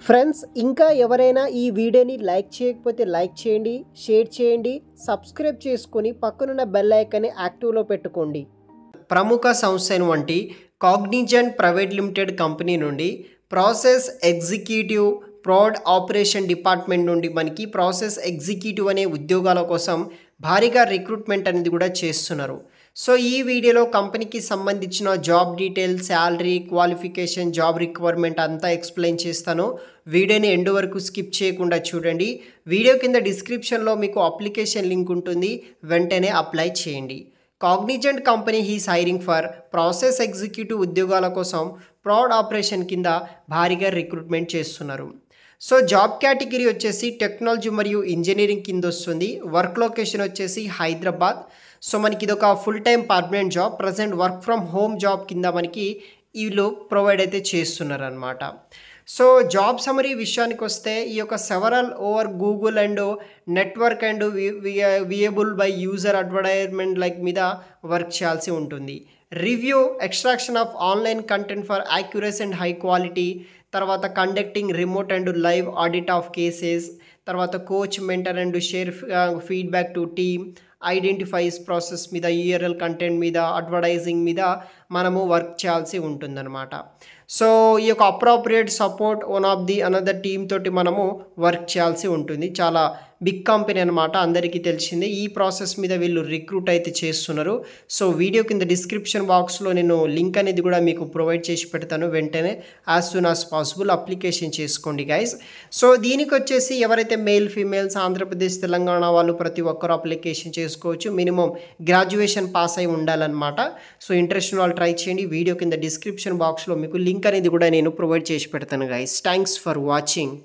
Friends ఇంకా ఎవరైనా ఈ వీడియోని లైక్ చేయకపోతే లైక్ చేయండి, షేర్ చేయండి, సబ్స్క్రైబ్ చేసుకొని పక్కనున్న బెల్ ఐకాన్ని యాక్టివ్లో పెట్టుకోండి. ప్రముఖ సంస్థ వంటి కాగ్నిజెంట్ ప్రైవేట్ లిమిటెడ్ కంపెనీ నుండి process executive proud operation department నుండి మనకి ప్రాసెస్ ఎగ్జిక్యూటివ్ అనే ఉద్యోగాల కోసం భారీగా రిక్రూట్మెంట్ అనేది కూడా చేస్తున్నారు. సో ఈ వీడియోలో కంపెనీకి సంబంధించిన job details, salary, qualification, job requirement అంతా ఎక్స్ప్లెయిన్ చేస్తాను. వీడియోని ఎండ్ వరకు స్కిప్ చేయకుండా చూడండి. వీడియో కింద డిస్క్రిప్షన్లో మీకు అప్లికేషన్ లింక్ ఉంటుంది, వెంటనే అప్లై చేయండి. Cognizant company is hiring for process executive ఉద్యోగాల కోసం ప్రాడ్ ఆపరేషన్ కింద భారీగా రిక్రూట్మెంట్ చేస్తున్నారు. సో జాబ్ కేటగిరీ వచ్చేసి టెక్నాలజీ మరియు ఇంజనీరింగ్ కింద వస్తుంది. వర్క్ లొకేషన్ వచ్చేసి హైదరాబాద్. సో మనకి ఇది ఒక full time permanent job. Present work from home job కింద మనకి వీళ్ళు ప్రొవైడ్ అయితే చేస్తున్నారు అనమాట. సో జాబ్ సమరీ విషయానికి వస్తే ఈ యొక్క several over Google and network and viewable by user advertisement like మీద వర్క్ చేయాల్సి ఉంటుంది. Review extraction of online content for accuracy and high quality, తర్వాత conducting remote and live audit of cases, తర్వాత coach, mentor and share feedback to team, identifies process మీద, URL content మీద, advertising మీద మనము work చేయాల్సి ఉంటుందన్నమాట. సో ఈ యొక్క appropriate support one of the another team తోటి మనము వర్క్ చేయాల్సి ఉంటుంది. చాలా బిగ్ కంపెనీ అనమాట, అందరికీ తెలిసిందే. ఈ ప్రాసెస్ మీద వీళ్ళు రిక్రూట్ అయితే చేస్తున్నారు. సో వీడియో కింద డిస్క్రిప్షన్ బాక్స్లో నేను లింక్ అనేది కూడా మీకు ప్రొవైడ్ చేసి పెడతాను. వెంటనే as soon as possible application చేసుకోండి గైస్. సో దీనికి వచ్చేసి ఎవరైతే మేల్, ఫీమేల్స్, ఆంధ్రప్రదేశ్, తెలంగాణ వాళ్ళు ప్రతి ఒక్కరు అప్లికేషన్ చేసుకోవచ్చు. మినిమం గ్రాడ్యుయేషన్ పాస్ అయి ఉండాలన్నమాట. సో ఇంట్రెస్ట్ వాళ్ళు ట్రై చేయండి. వీడియో కింద డిస్క్రిప్షన్ బాక్స్లో మీకు లింక్ అనేది కూడా నేను ప్రొవైడ్ చేసి పెడతాను గైస్. Thanks for watching.